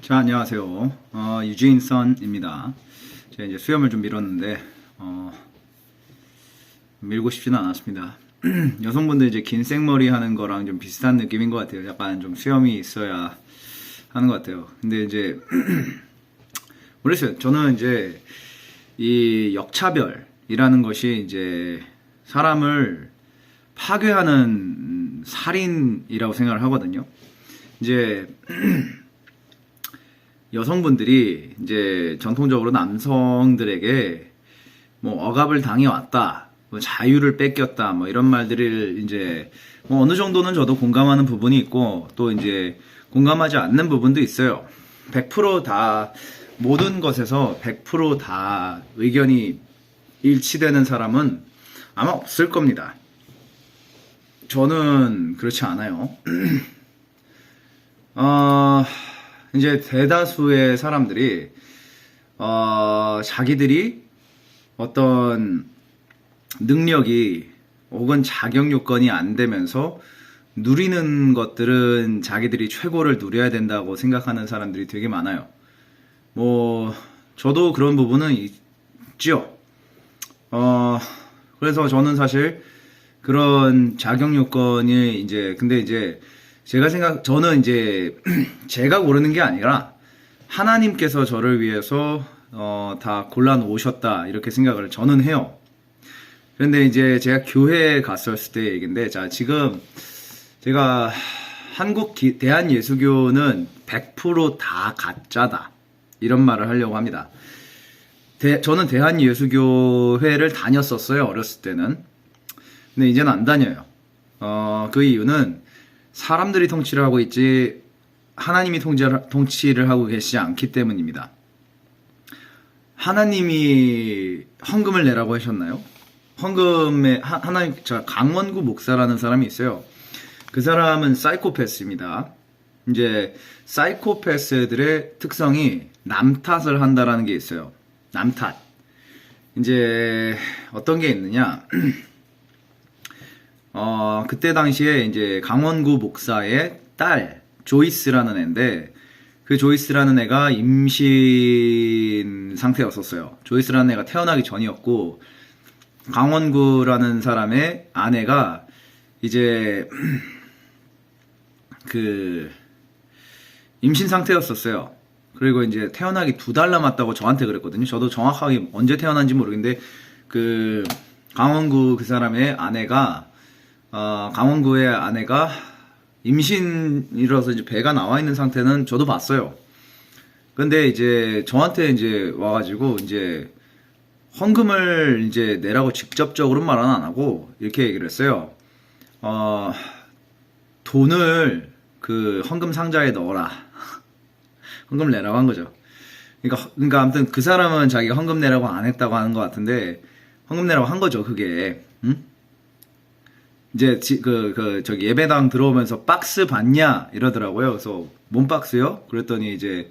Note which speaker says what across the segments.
Speaker 1: 자, 안녕하세요. 유지인 선입니다. 제가 이제 수염을 좀 밀었는데, 밀고 싶지는 않았습니다. 여성분들 이제 긴 생머리 하는 거랑 좀 비슷한 느낌인 것 같아요. 약간 좀 수염이 있어야 하는 것 같아요. 근데 이제, 모르겠어요. 저는 이제, 이 역차별이라는 것이 이제, 사람을 파괴하는 살인이라고 생각을 하거든요. 이제, 여성분들이 이제 전통적으로 남성들에게 뭐 억압을 당해왔다, 뭐 자유를 뺏겼다, 뭐 이런 말들을 이제 뭐 어느 정도는 저도 공감하는 부분이 있고 또 이제 공감하지 않는 부분도 있어요. 100%다 모든 것에서 100%다 의견이 일치되는 사람은 아마 없을 겁니다. 저는 그렇지 않아요. 이제 대다수의 사람들이 자기들이 어떤 능력이 혹은 자격 요건이 안 되면서 누리는 것들은 자기들이 최고를 누려야 된다고 생각하는 사람들이 되게 많아요. 뭐 저도 그런 부분은 있죠. 그래서 저는 사실 그런 자격 요건이 이제 근데 이제 저는 이제, 제가 고르는 게 아니라, 하나님께서 저를 위해서, 다 골라놓으셨다, 이렇게 생각을 저는 해요. 그런데 이제 제가 교회에 갔었을 때 얘기인데, 자, 지금, 제가, 대한예수교는 100%다 가짜다. 이런 말을 하려고 합니다. 저는 대한예수교회를 다녔었어요, 어렸을 때는. 근데 이제는 안 다녀요. 그 이유는, 사람들이 통치를 하고 있지 하나님이 통치를 하고 계시지 않기 때문입니다. 하나님이 헌금을 내라고 하셨나요? 헌금에 하나님 강원구 목사라는 사람이 있어요. 그 사람은 사이코패스입니다. 이제 사이코패스들의 특성이 남 탓을 한다라는 게 있어요. 남 탓. 이제 어떤 게 있느냐? 그때 당시에 이제 강원구 목사의 딸, 조이스라는 애인데, 그 조이스라는 애가 임신 상태였었어요. 조이스라는 애가 태어나기 전이었고, 강원구라는 사람의 아내가 이제, 임신 상태였었어요. 그리고 이제 태어나기 2달 남았다고 저한테 그랬거든요. 저도 정확하게 언제 태어난지 모르겠는데, 강원구 그 사람의 아내가 강원구의 아내가 임신이라서 이제 배가 나와 있는 상태는 저도 봤어요. 근데 이제 저한테 이제 와가지고 이제 헌금을 이제 내라고 직접적으로 말은 안 하고 이렇게 얘기를 했어요. 돈을 그 헌금 상자에 넣어라. 헌금 내라고 한 거죠. 그러니까 아무튼 그 사람은 자기가 헌금 내라고 안 했다고 하는 것 같은데 헌금 내라고 한 거죠, 그게. 응? 이제 저기 예배당 들어오면서 박스 봤냐 이러더라고요. 그래서 뭔 박스요? 그랬더니 이제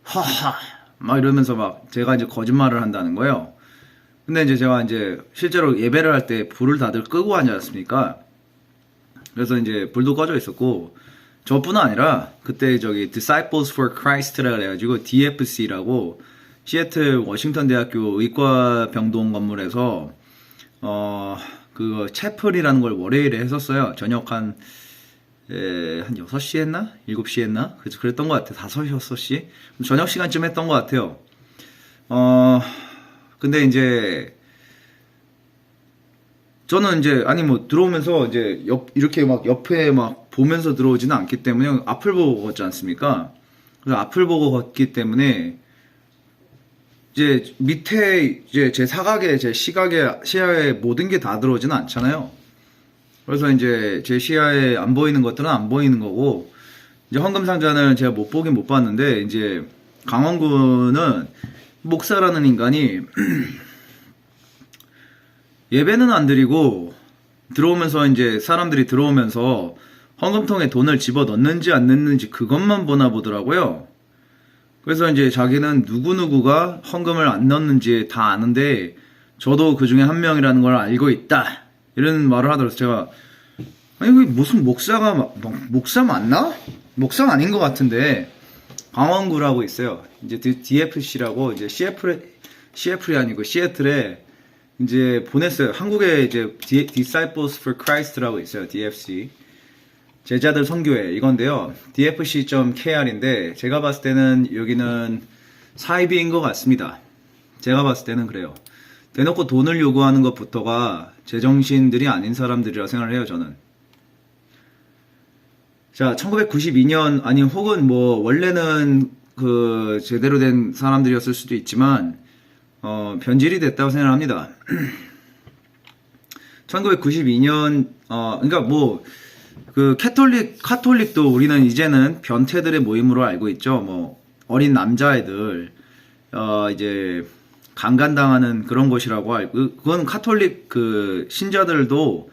Speaker 1: 하하 막 이러면서 막 제가 이제 거짓말을 한다는 거예요. 근데 이제 제가 이제 실제로 예배를 할 때 불을 다들 끄고 하지 않습니까? 그래서 이제 불도 꺼져 있었고 저뿐 아니라 그때 저기 Disciples for Christ라 그래가지고 DFC라고 시애틀 워싱턴 대학교 의과병동 건물에서 그거 채플이라는 걸 월요일에 했었어요. 저녁 한 6시 했나? 7시 했나? 그랬던 것 같아요. 5시, 6시? 저녁 시간쯤 했던 것 같아요. 근데 이제, 저는 이제, 들어오면서 이제, 이렇게 막 옆에 막 보면서 들어오지는 않기 때문에 앞을 보고 걷지 않습니까? 그래서 앞을 보고 걷기 때문에, 이제 밑에 이제 제 사각에 제 시야에 모든 게 다 들어오지는 않잖아요. 그래서 이제 제 시야에 안 보이는 것들은 안 보이는 거고 이제 헌금 상자는 제가 못 보긴 못 봤는데 이제 강원구는 목사라는 인간이 예배는 안 드리고 들어오면서 이제 사람들이 들어오면서 헌금통에 돈을 집어 넣는지 안 넣는지 그것만 보나 보더라고요. 그래서 이제 자기는 누구누구가 헌금을 안 넣는지 다 아는데 저도 그 중에 한 명이라는 걸 알고 있다. 이런 말을 하더라고요. 제가 아니 무슨 목사 맞나? 목사가 아닌 것 같은데 강원구라고 있어요. 이제 DFC라고 이제 CF이 아니고 시애틀에 이제 보냈어요. 한국에 이제 Disciples for Christ라고 있어요. DFC. 제자들 선교회 이건데요. dfc.kr인데 제가 봤을 때는 여기는 사이비인 것 같습니다. 제가 봤을 때는 그래요. 대놓고 돈을 요구하는 것부터가 제정신들이 아닌 사람들이라 생각을 해요, 저는. 자, 1992년, 아니, 혹은 뭐, 원래는 그, 제대로 된 사람들이었을 수도 있지만, 변질이 됐다고 생각을 합니다. 1992년, 그러니까 뭐, 그, 카톨릭도 우리는 이제는 변태들의 모임으로 알고 있죠. 뭐, 어린 남자애들, 이제, 강간당하는 그런 것이라고 알고, 그건 카톨릭 그, 신자들도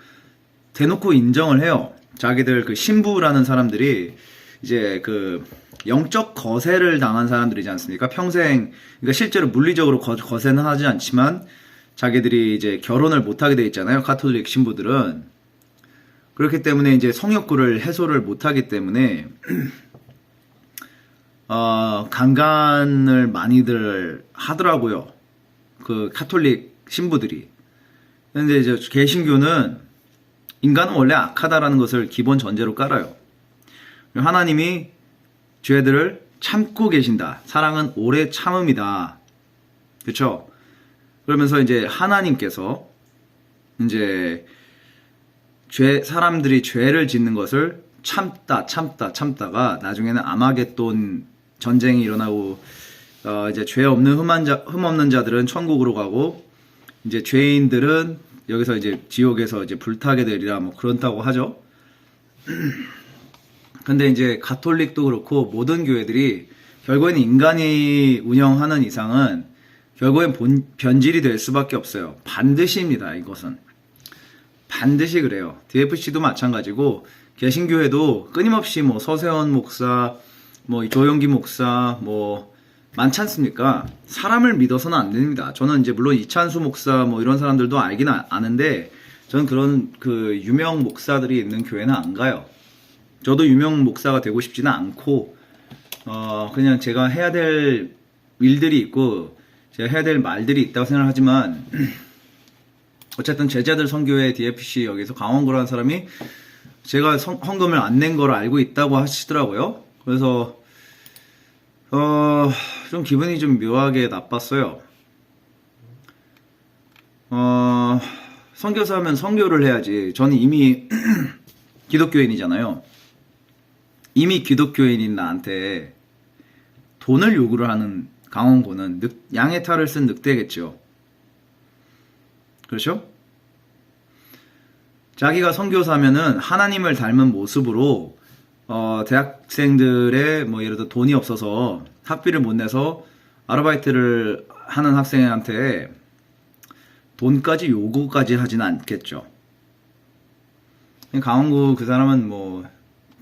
Speaker 1: 대놓고 인정을 해요. 자기들 그 신부라는 사람들이 이제 그 영적 거세를 당한 사람들이지 않습니까? 평생, 그러니까 실제로 물리적으로 거세는 하지 않지만 자기들이 이제 결혼을 못하게 돼 있잖아요. 카톨릭 신부들은. 그렇기 때문에 이제 성욕구를 해소를 못하기 때문에 강간을 많이들 하더라고요. 그 카톨릭 신부들이. 근데 이제 개신교는 인간은 원래 악하다라는 것을 기본 전제로 깔아요. 하나님이 죄들을 참고 계신다. 사랑은 오래 참음이다. 그렇죠? 그러면서 이제 하나님께서 이제 사람들이 죄를 짓는 것을 참다가 나중에는 아마겟돈 전쟁이 일어나고 이제 죄 없는 흠 없는 자들은 천국으로 가고 이제 죄인들은 여기서 이제 지옥에서 이제 불타게 되리라 뭐 그렇다고 하죠. 근데 이제 가톨릭도 그렇고 모든 교회들이 결국에는 인간이 운영하는 이상은 결국엔 변질이 될 수밖에 없어요. 반드시입니다. 이것은 반드시 그래요. DFC도 마찬가지고 개신교회도 끊임없이 뭐 서세원 목사, 뭐 조영기 목사, 뭐 많지 않습니까? 사람을 믿어서는 안 됩니다. 저는 이제 물론 이찬수 목사 뭐 이런 사람들도 알긴 아는데 저는 그런 그 유명 목사들이 있는 교회는 안 가요. 저도 유명 목사가 되고 싶지는 않고 그냥 제가 해야 될 일들이 있고 제가 해야 될 말들이 있다고 생각하지만 어쨌든 제자들 선교회 DFC 여기서 강원구라는 사람이 제가 헌금을 안 낸 걸 알고 있다고 하시더라고요. 그래서 좀 기분이 좀 묘하게 나빴어요. 선교사 하면 선교를 해야지. 저는 이미 기독교인이잖아요. 이미 기독교인인 나한테 돈을 요구를 하는 강원고는 양의 탈을 쓴 늑대겠죠. 그렇죠? 자기가 선교사면은 하나님을 닮은 모습으로 대학생들의 뭐 예를 들어 돈이 없어서 학비를 못 내서 아르바이트를 하는 학생한테 돈까지 요구까지 하지는 않겠죠. 강원구 그 사람은 뭐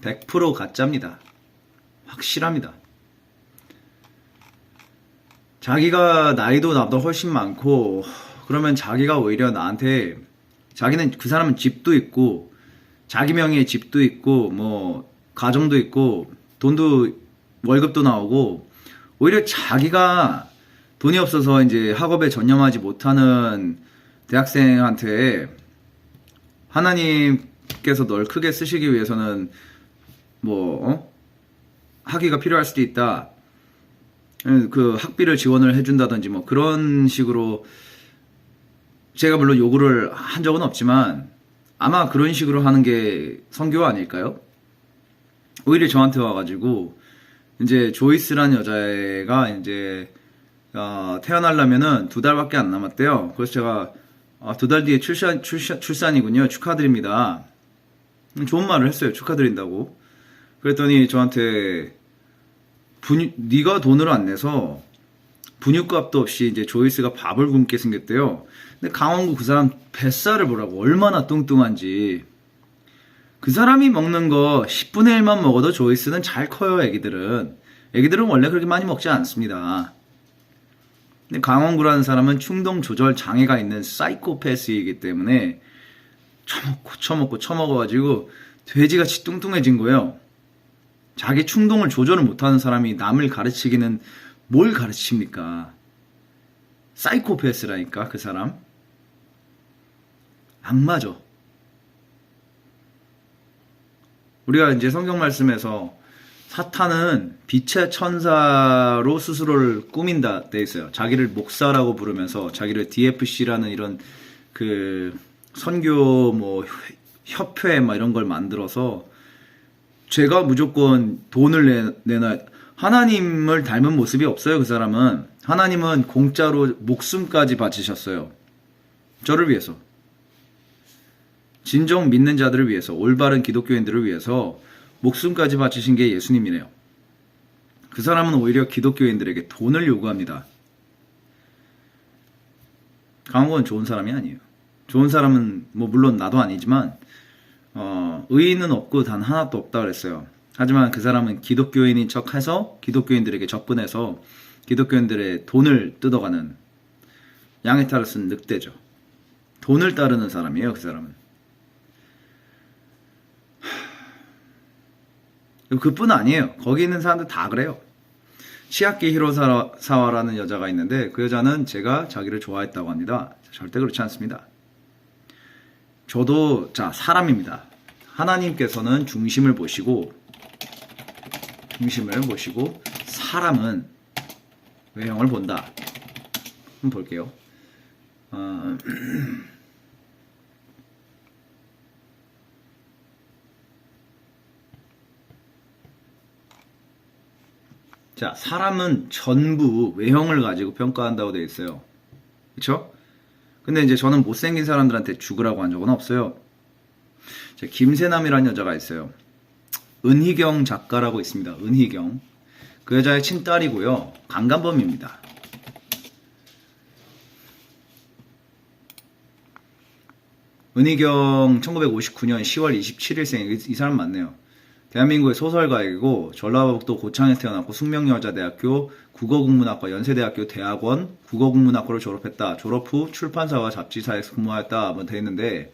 Speaker 1: 100% 가짜입니다. 확실합니다. 자기가 나이도 나보다 훨씬 많고 그러면 자기가 오히려 나한테 자기는 그 사람은 집도 있고 자기 명의의 집도 있고 뭐 가정도 있고 돈도 월급도 나오고 오히려 자기가 돈이 없어서 이제 학업에 전념하지 못하는 대학생한테 하나님께서 널 크게 쓰시기 위해서는 뭐 학위가 필요할 수도 있다. 그 학비를 지원을 해준다든지 뭐 그런 식으로 제가 물론 요구를 한 적은 없지만 아마 그런 식으로 하는 게 선교 아닐까요? 오히려 저한테 와가지고 이제 조이스라는 여자애가 이제 태어나려면은 2달밖에 안 남았대요. 그래서 제가 2달 뒤에 출산이군요. 축하드립니다. 좋은 말을 했어요. 축하드린다고. 그랬더니 저한테 네가 돈을 안 내서 분유값도 없이 이제 조이스가 밥을 굶게 생겼대요. 근데 강원구 그 사람 뱃살을 보라고 얼마나 뚱뚱한지. 그 사람이 먹는 거 10분의 1만 먹어도 조이스는 잘 커요. 애기들은 원래 그렇게 많이 먹지 않습니다. 근데 강원구라는 사람은 충동 조절 장애가 있는 사이코패스이기 때문에 처먹고 처먹어가지고 돼지같이 뚱뚱해진 거예요. 자기 충동을 조절을 못하는 사람이 남을 가르치기는 뭘 가르칩니까? 사이코패스라니까 그 사람. 악마죠. 우리가 이제 성경 말씀에서 사탄은 빛의 천사로 스스로를 꾸민다 돼 있어요. 자기를 목사라고 부르면서 자기를 DFC라는 이런 그 선교 뭐 협회 막 이런 걸 만들어서 제가 무조건 돈을 내놔. 하나님을 닮은 모습이 없어요. 그 사람은. 하나님은 공짜로 목숨까지 바치셨어요. 저를 위해서. 진정 믿는 자들을 위해서, 올바른 기독교인들을 위해서 목숨까지 바치신 게 예수님이네요. 그 사람은 오히려 기독교인들에게 돈을 요구합니다. 강원은 좋은 사람이 아니에요. 좋은 사람은 뭐 물론 나도 아니지만 의인은 없고 단 하나도 없다 그랬어요. 하지만 그 사람은 기독교인인 척해서 기독교인들에게 접근해서 기독교인들의 돈을 뜯어가는 양의 탈을 쓴 늑대죠. 돈을 따르는 사람이에요. 그 사람은. 그뿐 아니에요. 거기 있는 사람들 다 그래요. 치아키 히로사와라는 여자가 있는데 그 여자는 제가 자기를 좋아했다고 합니다. 절대 그렇지 않습니다. 저도 사람입니다. 하나님께서는 중심을 보시고 사람은 외형을 본다. 한번 볼게요. 자, 사람은 전부 외형을 가지고 평가한다고 되어 있어요. 그쵸? 근데 이제 저는 못생긴 사람들한테 죽으라고 한 적은 없어요. 김세남이라는 여자가 있어요. 은희경 작가라고 있습니다. 은희경. 그 여자의 친딸이고요. 강간범입니다. 은희경 1959년 10월 27일생. 이 사람 맞네요. 대한민국의 소설가이고 전라북도 고창에서 태어났고 숙명여자대학교 국어국문학과 연세대학교 대학원 국어국문학과를 졸업했다. 졸업 후 출판사와 잡지사에서 근무하였다. 뭐 돼 있는데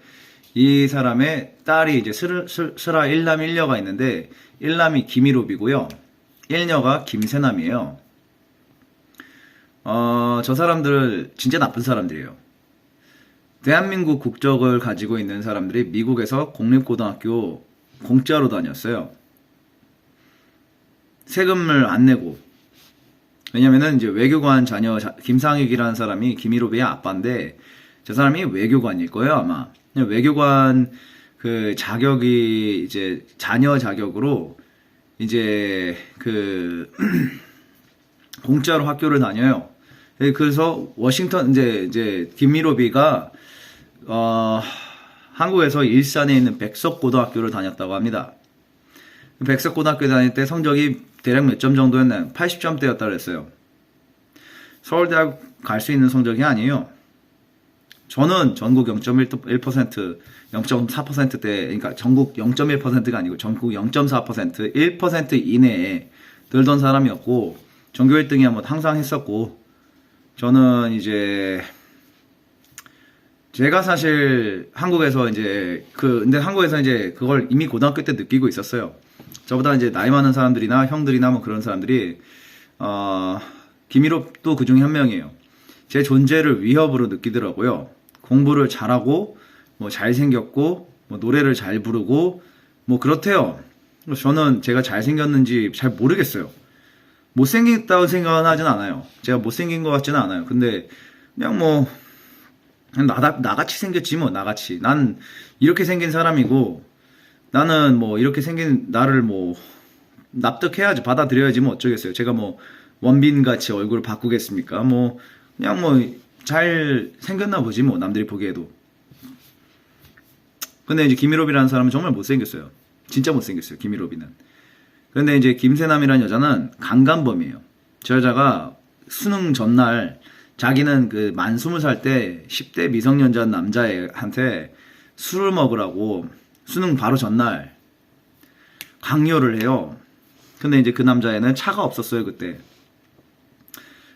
Speaker 1: 이 사람의 딸이 이제 슬아 1남 1녀가 있는데 1남이 김일옵이고요. 1녀가 김세남이에요. 저 사람들 진짜 나쁜 사람들이에요. 대한민국 국적을 가지고 있는 사람들이 미국에서 공립고등학교 공짜로 다녔어요. 세금을 안 내고. 왜냐면은 이제 외교관 자녀 김상익이라는 사람이 김일옵의 아빠인데 저 사람이 외교관일 거예요, 아마. 외교관 그 자격이 이제 자녀 자격으로 이제 그 공짜로 학교를 다녀요. 그래서 워싱턴 이제 김일옵이가 한국에서 일산에 있는 백석고등학교를 다녔다고 합니다. 백석고등학교 다닐 때 성적이 대략 몇 점 정도였나요? 80점대였다고 그랬어요. 서울대학 갈 수 있는 성적이 아니에요. 저는 전국 0.1%, 0.4%대, 그러니까 전국 0.1%가 아니고 전국 0.4%, 1% 이내에 들던 사람이었고, 전교 1등이야 뭐 항상 했었고, 저는 이제 제가 사실 한국에서 근데 한국에서 이제 그걸 이미 고등학교 때 느끼고 있었어요. 저보다 이제 나이 많은 사람들이나 형들이나 뭐 그런 사람들이, 김일옵도 그 중에 한 명이에요. 제 존재를 위협으로 느끼더라고요. 공부를 잘하고, 뭐 잘생겼고, 뭐 노래를 잘 부르고, 뭐 그렇대요. 저는 제가 잘생겼는지 잘 모르겠어요. 못생겼다고 생각은 하진 않아요. 제가 못생긴 것 같지는 않아요. 근데 그냥 뭐, 나같이 생겼지 뭐 나같이. 난 이렇게 생긴 사람이고 나는 뭐 이렇게 생긴 나를 뭐 납득해야지, 받아들여야지 뭐 어쩌겠어요. 제가 뭐 원빈같이 얼굴을 바꾸겠습니까? 뭐 그냥 뭐 잘 생겼나 보지 뭐 남들이 보기에도. 근데 이제 김일옵이라는 사람은 정말 못생겼어요. 진짜 못생겼어요. 김일옵이는. 근데 이제 김세남이라는 여자는 강간범이에요. 저 여자가 수능 전날 자기는 그 만 20살 때 10대 미성년자 남자애한테 술을 먹으라고 수능 바로 전날 강요를 해요. 근데 이제 그 남자애는 차가 없었어요, 그때.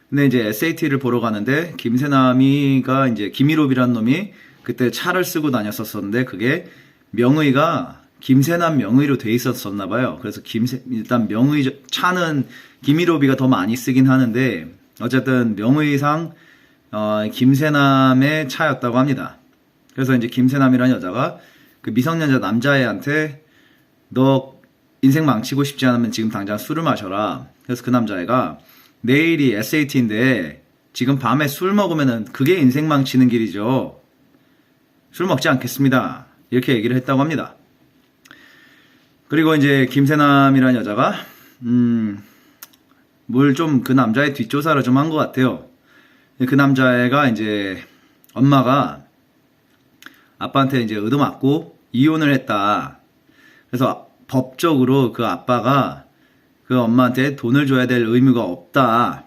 Speaker 1: 근데 이제 SAT를 보러 가는데 김일옵이라는 놈이 그때 차를 쓰고 다녔었는데 그게 명의가 김세남 명의로 돼 있었었나 봐요. 그래서 일단 명의 차는 김일호비가 더 많이 쓰긴 하는데 어쨌든 명의상 김세남의 차였다고 합니다. 그래서 이제 김세남이라는 여자가 그 미성년자 남자애한테 너 인생 망치고 싶지 않으면 지금 당장 술을 마셔라. 그래서 그 남자애가 내일이 SAT인데 지금 밤에 술 먹으면은 그게 인생 망치는 길이죠. 술 먹지 않겠습니다. 이렇게 얘기를 했다고 합니다. 그리고 이제 김세남이라는 여자가 뭘 좀 그 남자의 뒷조사를 좀 한 것 같아요. 그 남자애가 이제 엄마가 아빠한테 이제 얻어맞고 이혼을 했다. 그래서 법적으로 그 아빠가 그 엄마한테 돈을 줘야 될 의무가 없다.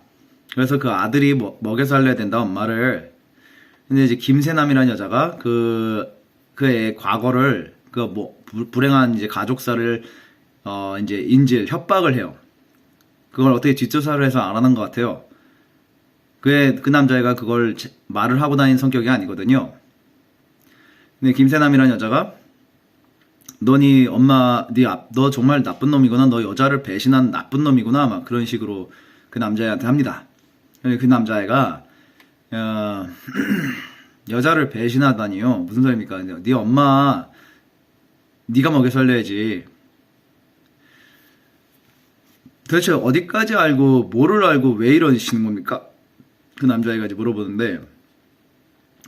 Speaker 1: 그래서 그 아들이 먹여 살려야 된다, 엄마를. 근데 이제 김세남이라는 여자가 그의 과거를 불행한 이제 가족사를 이제 인질 협박을 해요. 그걸 어떻게 뒷조사를 해서 알아낸 것 같아요. 그 남자애가 그걸 말을 하고 다니는 성격이 아니거든요. 근데 김세남이라는 여자가 너 정말 나쁜 놈이구나, 너 여자를 배신한 나쁜 놈이구나, 막 그런 식으로 그 남자애한테 합니다. 그 남자애가 여자를 배신하다니요, 무슨 소리입니까? 네 엄마 네가 먹여 살려야지. 도대체 어디까지 알고 뭐를 알고 왜 이러시는 겁니까? 그 남자애가 이제 물어보는데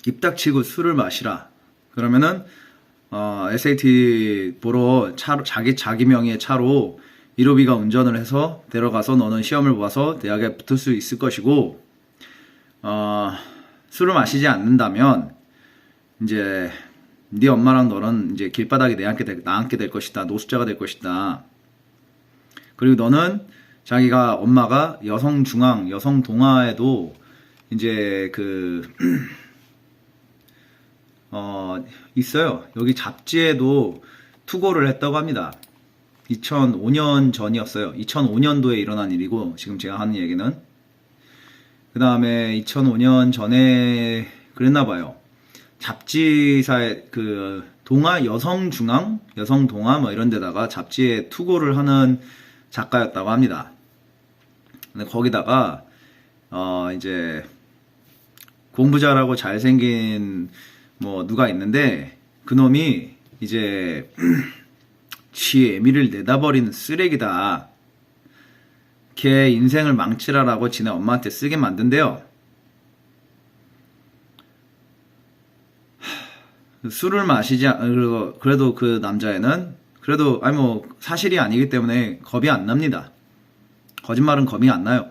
Speaker 1: 입 닥치고 술을 마시라. 그러면은 SAT 보러 자기 명의의 차로 1호비가 운전을 해서 데려가서 너는 시험을 봐서 대학에 붙을 수 있을 것이고 술을 마시지 않는다면 이제 네 엄마랑 너는 이제 길바닥에 나앉게 될 것이다. 노숙자가 될 것이다. 그리고 너는 엄마가 여성중앙, 여성동아에도 이제 있어요. 여기 잡지에도 투고를 했다고 합니다. 2005년 전이었어요. 2005년도에 일어난 일이고, 지금 제가 하는 얘기는. 그 다음에 2005년 전에 그랬나봐요. 잡지사에 동아 여성중앙, 여성동아 뭐 이런 데다가 잡지에 투고를 하는 작가였다고 합니다. 근데 거기다가 이제 공부 잘하고 잘생긴 누가 있는데 그놈이 이제 지 애미를 내다버리는 쓰레기다. 걔 인생을 망치라라고 지네 엄마한테 쓰게 만든대요. 술을 그래도 그 남자애는 사실이 아니기 때문에 겁이 안 납니다. 거짓말은 겁이 안 나요.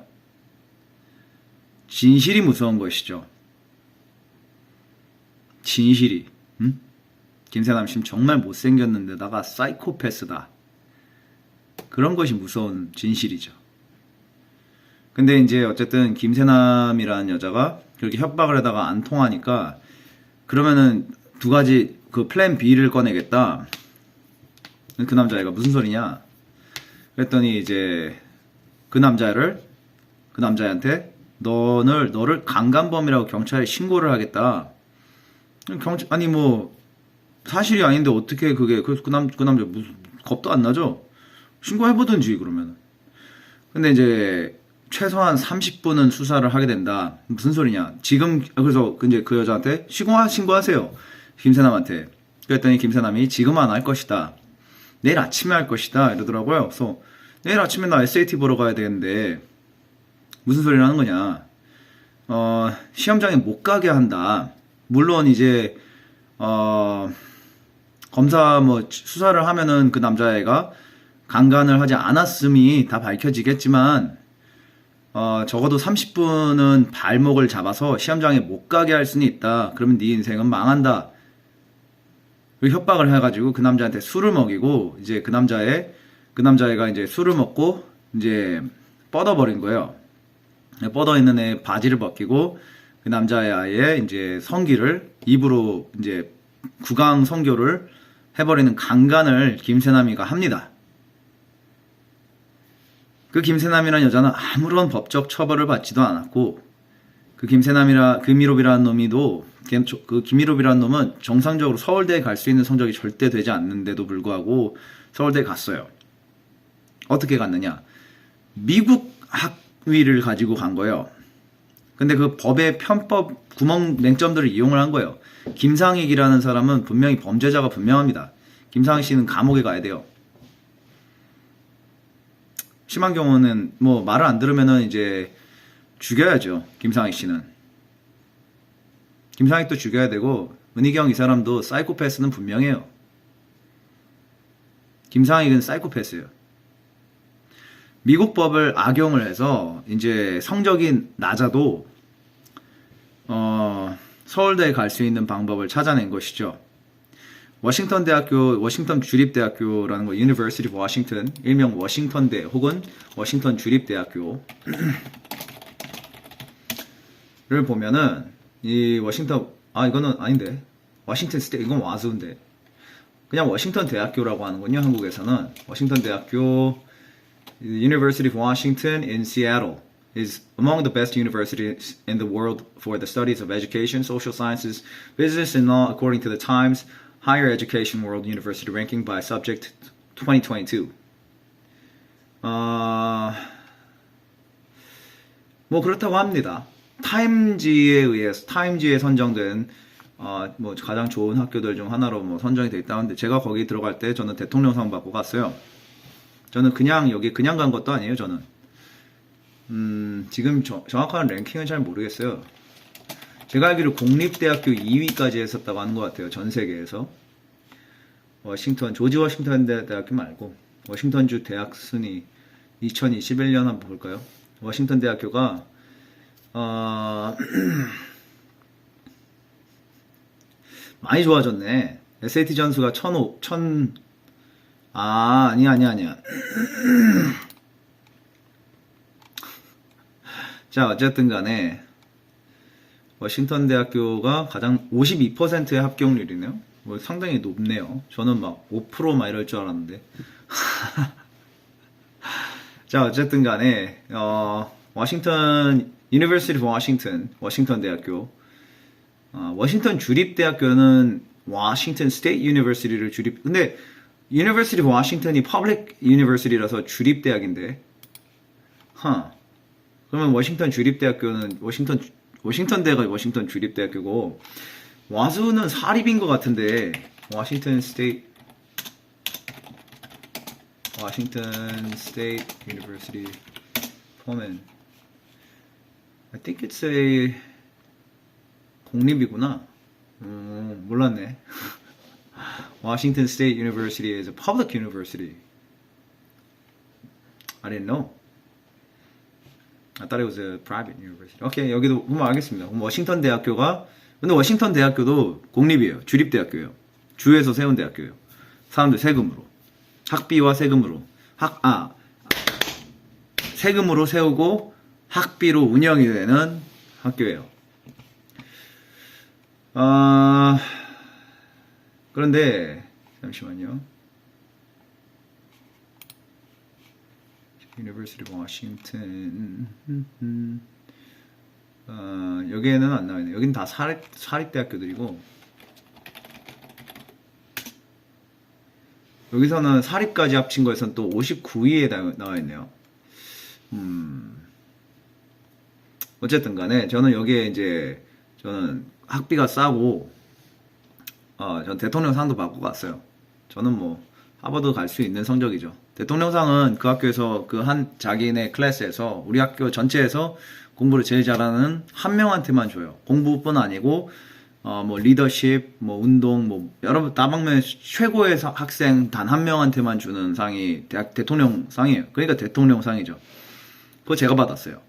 Speaker 1: 진실이 무서운 것이죠. 진실이. 응? 김세남 씨 정말 못생겼는데다가 사이코패스다. 그런 것이 무서운 진실이죠. 근데 이제 어쨌든 김세남이라는 여자가 그렇게 협박을 하다가 안 통하니까 그러면은 두 가지 플랜 B를 꺼내겠다. 그 남자애가 무슨 소리냐? 그랬더니 이제 그 남자애한테 너를 강간범이라고 경찰에 신고를 하겠다. 사실이 아닌데 어떻게 그래서 그 남자 무슨 겁도 안 나죠? 신고해보든지 그러면. 근데 이제 최소한 30분은 수사를 하게 된다. 무슨 소리냐? 그래서 이제 그 여자한테 신고하세요. 김세남한테. 그랬더니 김세남이 지금은 안 할 것이다. 내일 아침에 할 것이다. 이러더라고요. 그래서 내일 아침에 나 SAT 보러 가야 되는데 무슨 소리를 하는 거냐? 시험장에 못 가게 한다. 물론 이제 검사 수사를 하면은 그 남자애가 강간을 하지 않았음이 다 밝혀지겠지만 적어도 30분은 발목을 잡아서 시험장에 못 가게 할 수는 있다. 그러면 네 인생은 망한다. 그리고 협박을 해가지고 그 남자한테 술을 먹이고 이제 그 남자애가 이제 술을 먹고 이제 뻗어버린 거예요. 뻗어 있는 애 바지를 벗기고 그 남자애의 이제 성기를 입으로 이제 구강 성교를 해버리는 강간을 김세남이가 합니다. 그 김세남이라는 여자는 아무런 법적 처벌을 받지도 않았고 그 김일호비라는 놈이도 그 김일업이라는 놈은 정상적으로 서울대에 갈 수 있는 성적이 절대 되지 않는데도 불구하고 서울대에 갔어요. 어떻게 갔느냐? 미국 학위를 가지고 간 거예요. 근데 그 법의 편법 구멍 맹점들을 이용을 한 거예요. 김상익이라는 사람은 분명히 범죄자가 분명합니다. 김상익 씨는 감옥에 가야 돼요. 심한 경우는 뭐 말을 안 들으면은 이제 죽여야죠. 김상익 씨는. 김상익도 죽여야 되고 은희경 이 사람도 사이코패스는 분명해요. 김상익은 사이코패스예요. 미국 법을 악용을 해서 이제 성적이 낮아도 서울대에 갈 수 있는 방법을 찾아낸 것이죠. 워싱턴 대학교, 워싱턴 주립대학교라는 거, University of Washington, 일명 워싱턴대 혹은 워싱턴 주립대학교를 보면은 이 워싱턴, 이거는 아닌데, 워싱턴 스테이트, 이건 와수인데, 그냥 워싱턴 대학교라고 하는군요. 한국에서는 워싱턴 대학교, University of Washington in Seattle is among the best universities in the world for the studies of education, social sciences, business and law according to the Times Higher Education World University Ranking by Subject 2022. 뭐 그렇다고 합니다. 타임지에 선정된 뭐 가장 좋은 학교들 중 하나로 뭐 선정이 돼 있다는데 제가 거기 들어갈 때 저는 대통령상 받고 갔어요. 저는 여기 그냥 간 것도 아니에요. 저는 지금 정확한 랭킹은 잘 모르겠어요. 제가 알기로 공립대학교 2위까지 했었다고 하는 것 같아요. 전 세계에서. 조지 워싱턴 대학교 말고 워싱턴주 대학 순위 2021년 한번 볼까요? 워싱턴 대학교가 많이 좋아졌네. SAT 점수가 1000 아니야. 자, 어쨌든 간에 워싱턴 대학교가 가장 52%의 합격률이네요. 뭐 상당히 높네요. 저는 막 5% 이럴 줄 알았는데. 자, 어쨌든 간에 워싱턴 University of Washington, 워싱턴 대학교. 워싱턴 주립대학교는 워싱턴 스테이트 유니버시티를 근데 University of Washington이 Public University라서 주립대학인데. 그러면 워싱턴 주립대학교는 워싱턴대가 워싱턴 주립대학교고 와수는 사립인 것 같은데 워싱턴 스테이트 University Pullman I think it's a 공립이구나. 몰랐네. Washington State University is a public university. I didn't know. I thought it was a private university. 오케이, 여기도 보면 알겠습니다. 그럼 워싱턴 대학교가 근데 워싱턴 대학교도 공립이에요. 주립대학교예요. 주에서 세운 대학교예요. 사람들 세금으로. 학비와 세금으로. 세금으로 세우고 학비로 운영이 되는 학교예요. 그런데 잠시만요. University of Washington. 여기에는 안 나와있네요. 여기는 다 사립대학교들이고 여기서는 사립까지 합친 거에서는 또 59위에 나와있네요. 어쨌든 간에 저는 여기에 이제 저는 학비가 싸고 전 대통령상도 받고 갔어요. 저는 뭐 하버드 갈 수 있는 성적이죠. 대통령상은 그 학교에서 그 한 자기네 클래스에서 우리 학교 전체에서 공부를 제일 잘하는 한 명한테만 줘요. 공부뿐 아니고 뭐 리더십, 뭐 운동, 뭐 여러분 다방면 최고의 학생 단 한 명한테만 주는 상이 대통령상이에요. 그러니까 대통령상이죠. 그거 제가 받았어요.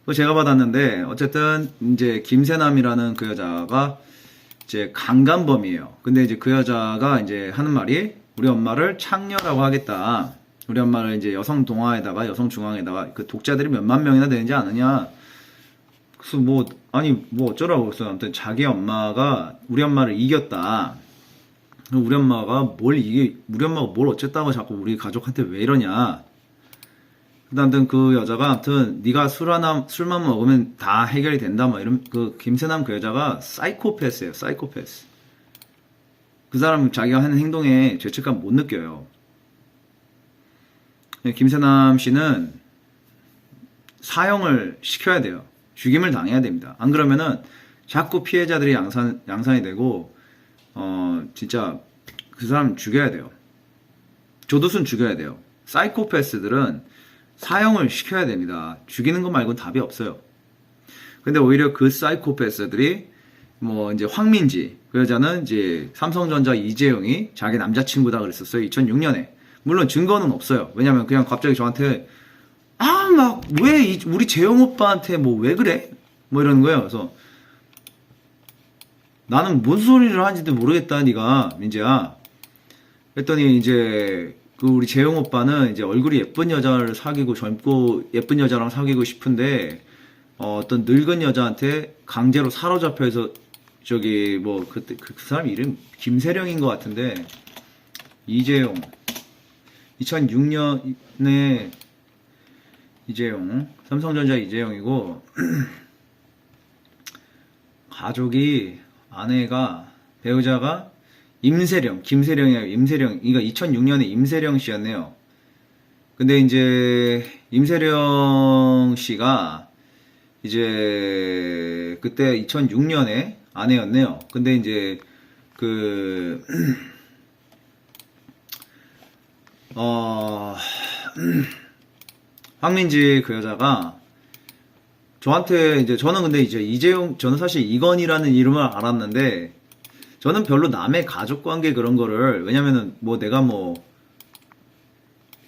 Speaker 1: 그거 제가 받았는데 어쨌든 이제 김세남이라는 그 여자가 이제 강간범이에요. 근데 이제 그 여자가 이제 하는 말이 우리 엄마를 창녀라고 하겠다. 우리 엄마를 이제 여성 동화에다가 여성 중앙에다가 그 독자들이 몇만 명이나 되는지 아느냐. 그래서 뭐 어쩌라고 그랬어요. 아무튼 자기 엄마가 우리 엄마를 이겼다. 우리 엄마가 뭘 어쨌다고 자꾸 우리 가족한테 왜 이러냐. 아무튼 그 여자가 아무튼 네가 술만 먹으면 다 해결이 된다 뭐 이런 그 김세남 그 여자가 사이코패스예요. 사이코패스. 그 사람 자기가 하는 행동에 죄책감 못 느껴요. 김세남 씨는 사형을 시켜야 돼요. 죽임을 당해야 됩니다. 안 그러면은 자꾸 피해자들이 양산이 되고 진짜 그 사람 죽여야 돼요. 조두순 죽여야 돼요. 사이코패스들은 사형을 시켜야 됩니다. 죽이는 것 말고는 답이 없어요. 근데 오히려 그 사이코패스들이 뭐 이제 황민지 그 여자는 이제 삼성전자 이재용이 자기 남자친구다 그랬었어요. 2006년에. 물론 증거는 없어요. 왜냐면 그냥 갑자기 저한테 막 왜 우리 재용 오빠한테 뭐 왜 그래? 뭐 이러는 거예요. 그래서 나는 뭔 소리를 하는지도 모르겠다 네가 민재야. 그랬더니 이제 그 우리 재용 오빠는 이제 얼굴이 예쁜 여자를 사귀고 젊고 예쁜 여자랑 사귀고 싶은데 어떤 늙은 여자한테 강제로 사로잡혀서 저기 뭐 그때 그 사람 이름 김세령인 것 같은데 이재용 2006년에 이재용 삼성전자 이재용이고 가족이 아내가 배우자가 임세령 김세령이에요. 임세령 그러니까 2006년에 임세령 씨였네요. 근데 이제 임세령 씨가 이제 그때 2006년에 아내였네요. 근데 이제 그 황민지 그 여자가 저한테 이제 저는 근데 이제 저는 사실 이건이라는 이름을 알았는데 저는 별로 남의 가족 관계 그런 거를 왜냐면은 뭐 내가 뭐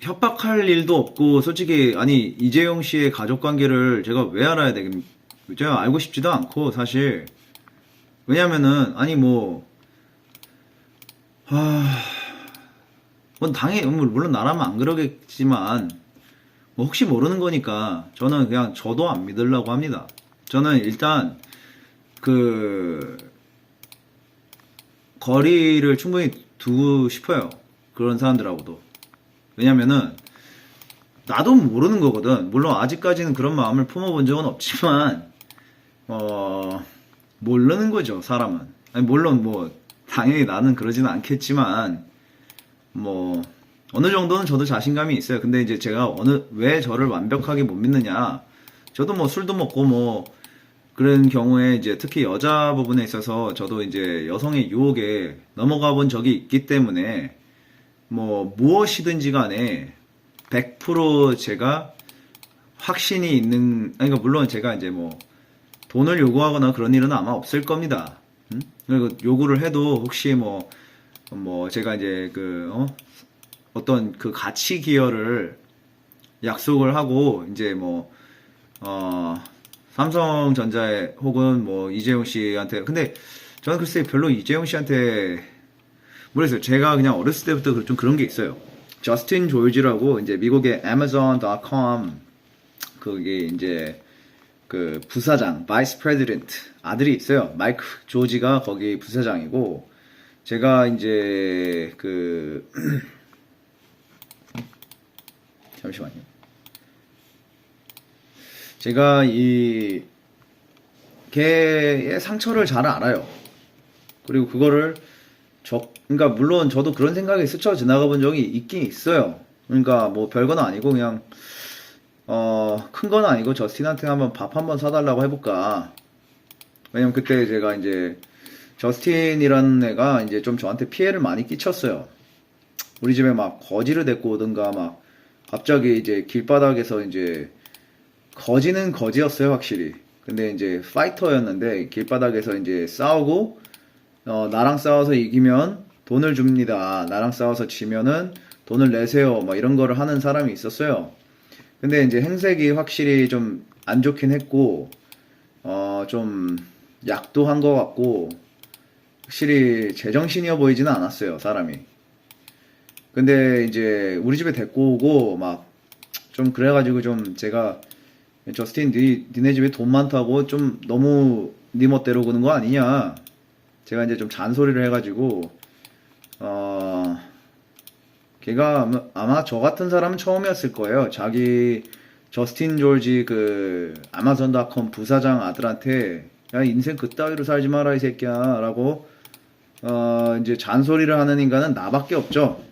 Speaker 1: 협박할 일도 없고 솔직히 아니 이재용 씨의 가족 관계를 제가 왜 알아야 되겠 제가 알고 싶지도 않고 사실 왜냐면은 아니 뭐 당연히 물론 나라면 안 그러겠지만 뭐 혹시 모르는 거니까 저는 그냥 저도 안 믿으려고 합니다. 저는 일단 그 거리를 충분히 두고 싶어요. 그런 사람들하고도. 왜냐면은 나도 모르는 거거든. 물론 아직까지는 그런 마음을 품어본 적은 없지만 모르는 거죠, 사람은. 아니, 물론 뭐 당연히 나는 그러지는 않겠지만 뭐 어느 정도는 저도 자신감이 있어요. 근데 이제 제가 왜 저를 완벽하게 못 믿느냐. 저도 뭐 술도 먹고 뭐 그런 경우에 이제 특히 여자 부분에 있어서 저도 이제 여성의 유혹에 넘어가 본 적이 있기 때문에 뭐 무엇이든지 간에 100% 제가 확신이 있는, 그러니까 물론 제가 이제 뭐 돈을 요구하거나 그런 일은 아마 없을 겁니다. 그리고 요구를 해도 혹시 뭐 제가 이제 어떤 그 가치 기여를 약속을 하고 이제 삼성전자에 혹은 뭐 이재용 씨한테 근데 저는 글쎄 별로 이재용 씨한테 모르겠어요. 제가 그냥 어렸을 때부터 좀 그런 게 있어요. 저스틴 조지라고 이제 미국의 Amazon.com 그게 이제 그 부사장, 바이스 프레지던트 아들이 있어요. 마이크 조지가 거기 부사장이고 제가 이제 잠시만요. 제가 이 걔의 상처를 잘 알아요. 그리고 그거를 그러니까 물론 저도 그런 생각이 스쳐 지나가 본 적이 있긴 있어요. 그러니까 뭐 별건 아니고 그냥 큰 건 아니고 저스틴한테 한번 밥 한번 사달라고 해볼까. 왜냐면 그때 제가 이제 저스틴이라는 애가 이제 좀 저한테 피해를 많이 끼쳤어요. 우리 집에 막 거지를 데리고 오든가 막 갑자기 이제 길바닥에서 이제 거지는 거지였어요, 확실히. 근데 이제 파이터였는데 길바닥에서 이제 싸우고 나랑 싸워서 이기면 돈을 줍니다. 나랑 싸워서 지면은 돈을 내세요. 막 이런 거를 하는 사람이 있었어요. 근데 이제 행색이 확실히 좀 안 좋긴 했고 좀 약도 한 것 같고 확실히 제정신이어 보이지는 않았어요, 사람이. 근데 이제 우리 집에 데리고 오고 막 좀 그래가지고 좀 제가 저스틴 니네 집에 돈 많다고 좀 너무 니 멋대로 구는 거 아니냐. 제가 이제 좀 잔소리를 해가지고 걔가 아마 저 같은 사람은 처음이었을 거예요. 자기 저스틴 졸지 그 아마존닷컴 부사장 아들한테 야 인생 그따위로 살지 마라 이 새끼야 라고 이제 잔소리를 하는 인간은 나밖에 없죠.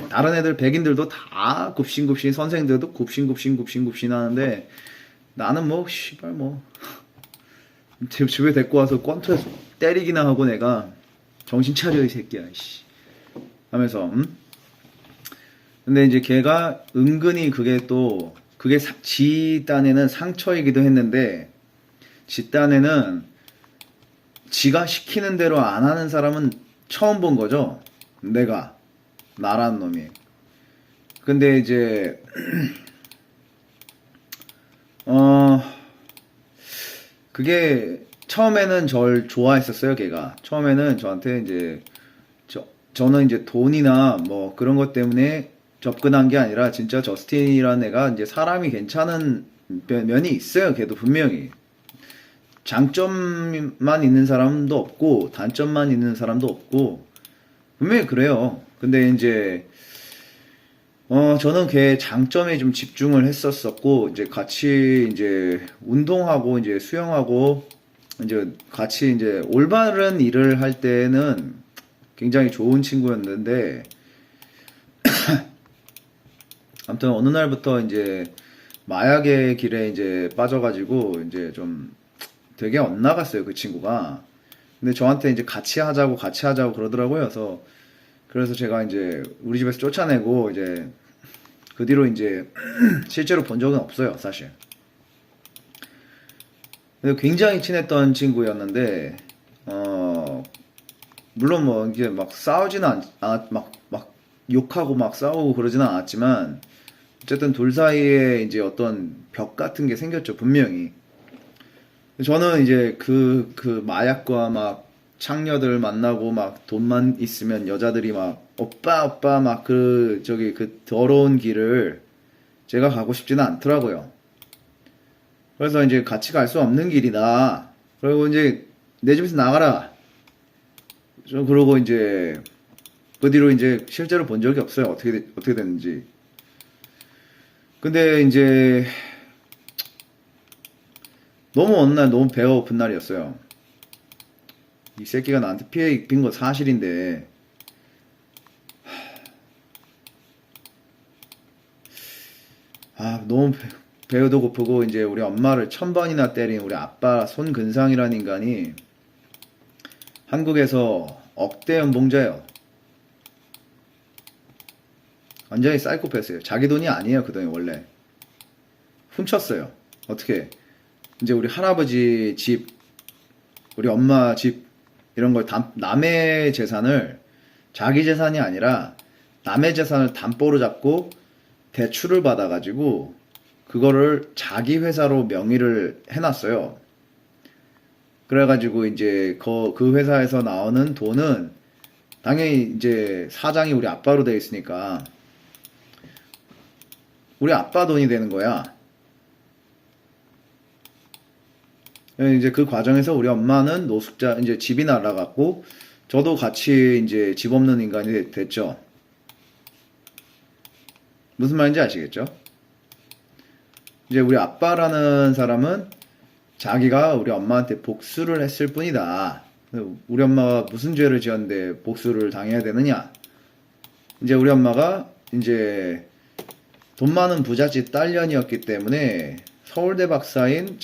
Speaker 1: 다른 애들 백인들도 다 굽신굽신 선생들도 굽신굽신 하는데 나는 뭐 씨발 뭐 집에 데리고 와서 권투에서 때리기나 하고 내가 정신 차려 이 새끼야 씨 하면서 근데 이제 걔가 은근히 그게 또 그게 지 딴에는 상처이기도 했는데 지 딴에는 지가 시키는 대로 안 하는 사람은 처음 본 거죠. 내가 나라는 놈이. 근데 이제 그게 처음에는 절 좋아했었어요. 걔가 처음에는 저한테 이제 저는 이제 돈이나 뭐 그런 것 때문에 접근한 게 아니라 진짜 저스틴이라는 애가 이제 사람이 괜찮은 면이 있어요. 걔도 분명히 장점만 있는 사람도 없고 단점만 있는 사람도 없고 분명히 그래요. 근데 이제 저는 걔 장점에 좀 집중을 했었었고 이제 같이 이제 운동하고 이제 수영하고 이제 같이 이제 올바른 일을 할 때는 굉장히 좋은 친구였는데 아무튼 어느 날부터 이제 마약의 길에 이제 빠져가지고 이제 좀 되게 엇나갔어요, 그 친구가. 근데 저한테 이제 같이 하자고 그러더라고요. 그래서 제가 이제 우리 집에서 쫓아내고 이제 그 뒤로 이제 실제로 본 적은 없어요, 사실. 근데 굉장히 친했던 친구였는데, 물론 뭐 이게 막 싸우지는 막 욕하고 막 싸우고 그러지는 않았지만, 어쨌든 둘 사이에 이제 어떤 벽 같은 게 생겼죠, 분명히. 저는 이제 그 마약과 막 창녀들 만나고 막 돈만 있으면 여자들이 막 오빠 막 그 더러운 길을 제가 가고 싶지는 않더라고요. 그래서 이제 같이 갈 수 없는 길이다. 그리고 이제 내 집에서 나가라. 그러고 이제 그 뒤로 이제 실제로 본 적이 없어요. 어떻게 됐는지. 근데 이제 너무 어느 날 너무 배가 고픈 날이었어요. 이 새끼가 나한테 피해 입힌 거 사실인데 너무 배도 고프고 이제 우리 엄마를 1000번이나 때린 우리 아빠 손근상이라는 인간이 한국에서 억대 연봉자예요. 완전히 사이코패스예요. 자기 돈이 아니에요. 그 돈이 원래 훔쳤어요. 어떻게 이제 우리 할아버지 집 우리 엄마 집 이런 걸 남의 재산을 자기 재산이 아니라 남의 재산을 담보로 잡고 대출을 받아가지고 그거를 자기 회사로 명의를 해놨어요. 그래가지고 이제 그 회사에서 나오는 돈은 당연히 이제 사장이 우리 아빠로 되어 있으니까 우리 아빠 돈이 되는 거야. 이제 그 과정에서 우리 엄마는 노숙자, 이제 집이 날아갔고, 저도 같이 이제 집 없는 인간이 됐죠. 무슨 말인지 아시겠죠? 이제 우리 아빠라는 사람은 자기가 우리 엄마한테 복수를 했을 뿐이다. 우리 엄마가 무슨 죄를 지었는데 복수를 당해야 되느냐? 이제 우리 엄마가 이제 돈 많은 부잣집 딸년이었기 때문에 서울대 박사인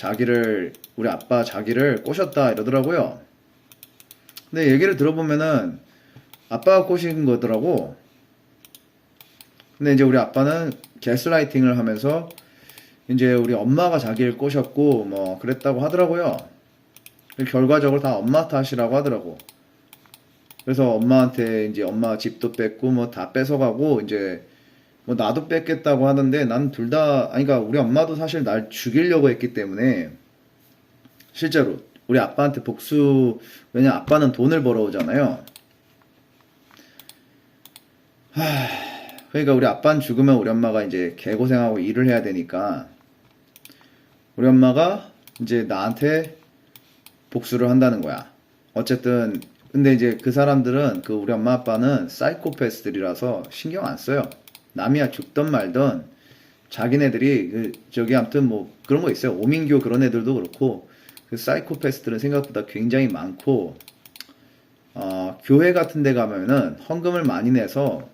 Speaker 1: 우리 아빠 자기를 꼬셨다 이러더라고요. 근데 얘기를 들어보면은 아빠가 꼬신 거더라고. 근데 이제 우리 아빠는 게스라이팅을 하면서 이제 우리 엄마가 자기를 꼬셨고 뭐 그랬다고 하더라고요. 결과적으로 다 엄마 탓이라고 하더라고. 그래서 엄마한테 이제 엄마 집도 뺏고 뭐 다 뺏어가고 이제 뭐 나도 뺏겠다고 하던데 난 둘 다 아니 그러니까 우리 엄마도 사실 날 죽이려고 했기 때문에 실제로 우리 아빠한테 왜냐 아빠는 돈을 벌어오잖아요. 그러니까 우리 아빠는 죽으면 우리 엄마가 이제 개고생하고 일을 해야 되니까 우리 엄마가 이제 나한테 복수를 한다는 거야. 어쨌든 근데 이제 그 사람들은 그 우리 엄마 아빠는 사이코패스들이라서 신경 안 써요. 남이야 죽든 말든 자기네들이 저기 아무튼 뭐 그런 거 있어요. 오민교 그런 애들도 그렇고 그 사이코패스들은 생각보다 굉장히 많고 교회 같은 데 가면은 헌금을 많이 내서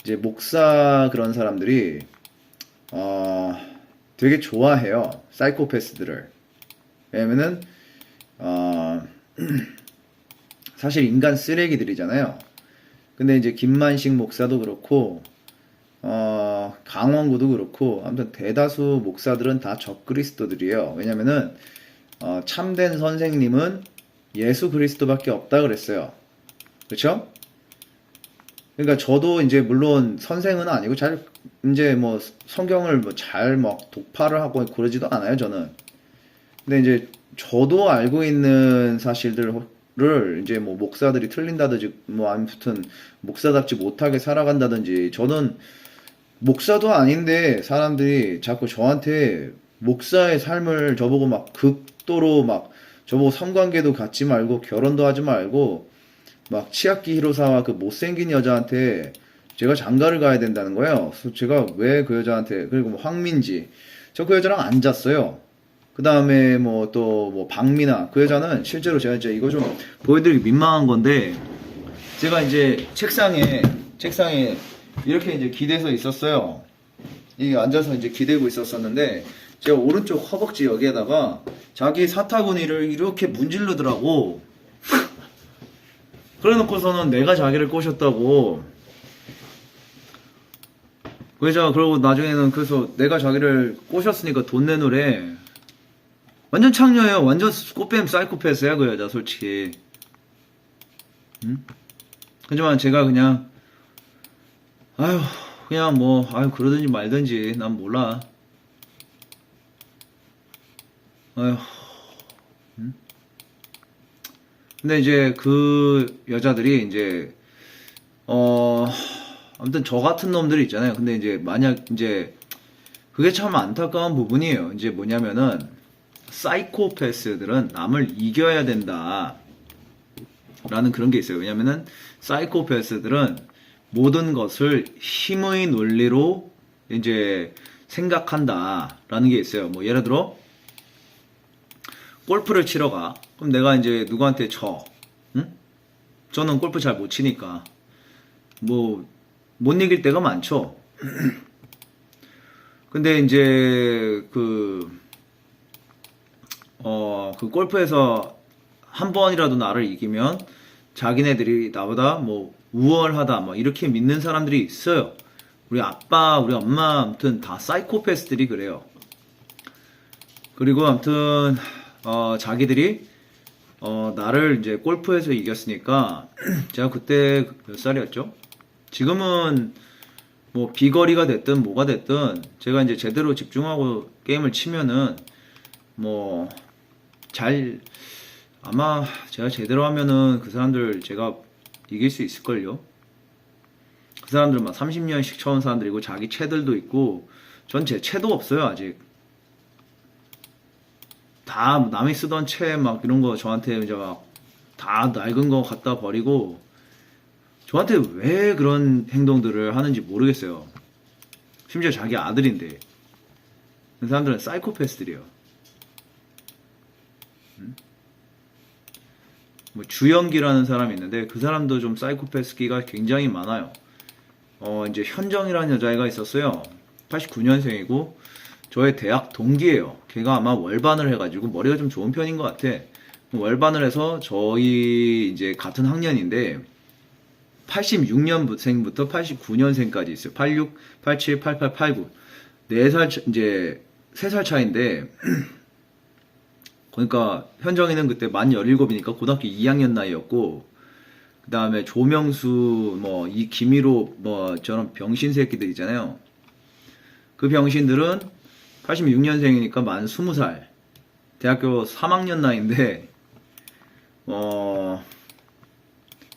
Speaker 1: 이제 목사 그런 사람들이 되게 좋아해요. 사이코패스들을. 왜냐면은 사실 인간 쓰레기들이잖아요. 근데 이제 김만식 목사도 그렇고 강원구도 그렇고 아무튼 대다수 목사들은 다 적그리스도들이에요. 왜냐면은 참된 선생님은 예수 그리스도밖에 없다 그랬어요. 그렇죠? 그러니까 저도 이제 물론 선생은 아니고 잘 이제 뭐 성경을 뭐 잘 막 독파를 하고 그러지도 않아요, 저는. 근데 이제 저도 알고 있는 사실들을 이제 뭐 목사들이 틀린다든지 뭐 아무튼 목사답지 못하게 살아간다든지 저는 목사도 아닌데 사람들이 자꾸 저한테 목사의 삶을 저보고 막 극도로 막 저보고 성관계도 갖지 말고 결혼도 하지 말고 막 치아키 히로사와 그 못생긴 여자한테 제가 장가를 가야 된다는 거예요. 그래서 제가 왜 그 여자한테 그리고 뭐 황민지 저 그 여자랑 안 잤어요. 그 다음에 뭐 또 뭐 박미나 그 여자는 실제로 제가 이제 이거 좀 보여드리기 민망한 건데 제가 이제 책상에 이렇게 이제 기대서 있었어요. 이게 앉아서 이제 기대고 있었었는데 제가 오른쪽 허벅지 여기에다가 자기 사타구니를 이렇게 문지르더라고. 그래 놓고서는 내가 자기를 꼬셨다고. 그러고 나중에는 그래서 내가 자기를 꼬셨으니까 돈 내놓으래. 완전 창녀예요. 완전 꽃뱀 사이코패스야 그 여자 솔직히. 응? 하지만 제가 그냥 아유 그냥 뭐 아유 그러든지 말든지 난 몰라. 아유. 응? 근데 이제 그 여자들이 이제 아무튼 저 같은 놈들이 있잖아요. 근데 이제 만약 이제 그게 참 안타까운 부분이에요. 이제 뭐냐면은 사이코패스들은 남을 이겨야 된다 라는 그런 게 있어요. 왜냐면은 사이코패스들은 모든 것을 힘의 논리로 이제 생각한다 라는 게 있어요. 뭐 예를 들어 골프를 치러 가. 그럼 내가 이제 누구한테 져. 응? 저는 골프 잘 못 치니까 뭐 못 이길 때가 많죠. 근데 이제 그 골프에서 한 번이라도 나를 이기면 자기네들이 나보다 뭐 우월하다 뭐 이렇게 믿는 사람들이 있어요. 우리 아빠, 우리 엄마 아무튼 다 사이코패스들이 그래요. 그리고 아무튼 자기들이 나를 이제 골프에서 이겼으니까 제가 그때 몇 살이었죠? 지금은 뭐 비거리가 됐든 뭐가 됐든 제가 이제 제대로 집중하고 게임을 치면은 뭐 잘 아마 제가 제대로 하면은 그 사람들 제가 이길 수 있을걸요. 그 사람들 막 30년씩 쳐온 사람들이고 자기 채들도 있고 전 제 채도 없어요 아직. 다 남이 쓰던 채 막 이런 거 저한테 이제 막 다 낡은 거 갖다 버리고 저한테 왜 그런 행동들을 하는지 모르겠어요. 심지어 자기 아들인데. 그 사람들은 사이코패스들이에요. 뭐 주영기라는 사람이 있는데 그 사람도 좀 사이코패스기가 굉장히 많아요. 이제 현정이라는 여자애가 있었어요. 89년생이고 저의 대학 동기예요. 걔가 아마 월반을 해가지고 머리가 좀 좋은 편인 것 같아. 월반을 해서 저희 이제 같은 학년인데 86년생부터 89년생까지 있어요. 86, 87, 88, 89. 4살 이제 3살 차인데 그러니까 현정이는 그때 만 17이니까 고등학교 2학년 나이였고 그 다음에 조명수 뭐 이 김희로 뭐 저런 병신 새끼들 있잖아요. 그 병신들은 86년생이니까 만 20살 대학교 3학년 나이인데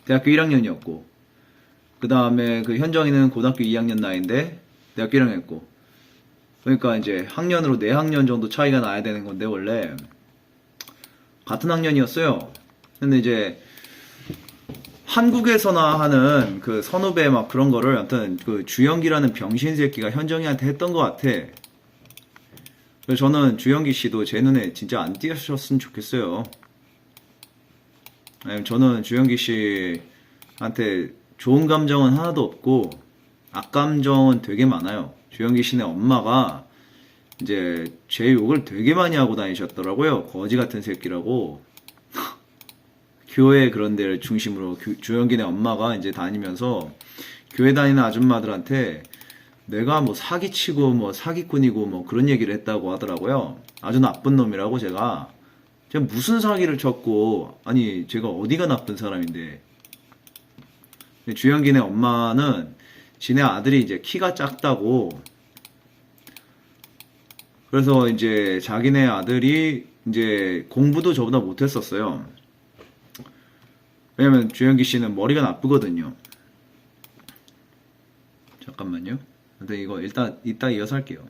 Speaker 1: 대학교 1학년이었고 그 다음에 그 현정이는 고등학교 2학년 나이인데 대학교 1학년이었고 그러니까 이제 학년으로 4학년 정도 차이가 나야 되는 건데 원래 같은 학년이었어요. 근데 이제 한국에서나 하는 그 선후배 막 그런 거를 아무튼 그 주영기라는 병신 새끼가 현정이한테 했던 것 같아. 그래서 저는 주영기 씨도 제 눈에 진짜 안 띄셨으면 좋겠어요. 아니, 저는 주영기 씨한테 좋은 감정은 하나도 없고 악감정은 되게 많아요. 주영기 씨네 엄마가 이제 제 욕을 되게 많이 하고 다니셨더라고요. 거지 같은 새끼라고. 교회 그런 데를 중심으로 주영기네 엄마가 이제 다니면서 교회 다니는 아줌마들한테 내가 뭐 사기치고 뭐 사기꾼이고 뭐 그런 얘기를 했다고 하더라고요. 아주 나쁜 놈이라고 제가 무슨 사기를 쳤고 아니 제가 어디가 나쁜 사람인데. 주영기네 엄마는 지네 아들이 이제 키가 작다고 그래서 이제 자기네 아들이 이제 공부도 저보다 못했었어요. 왜냐면 주영기 씨는 머리가 나쁘거든요. 잠깐만요. 근데 이거 일단 이따 이어서 할게요.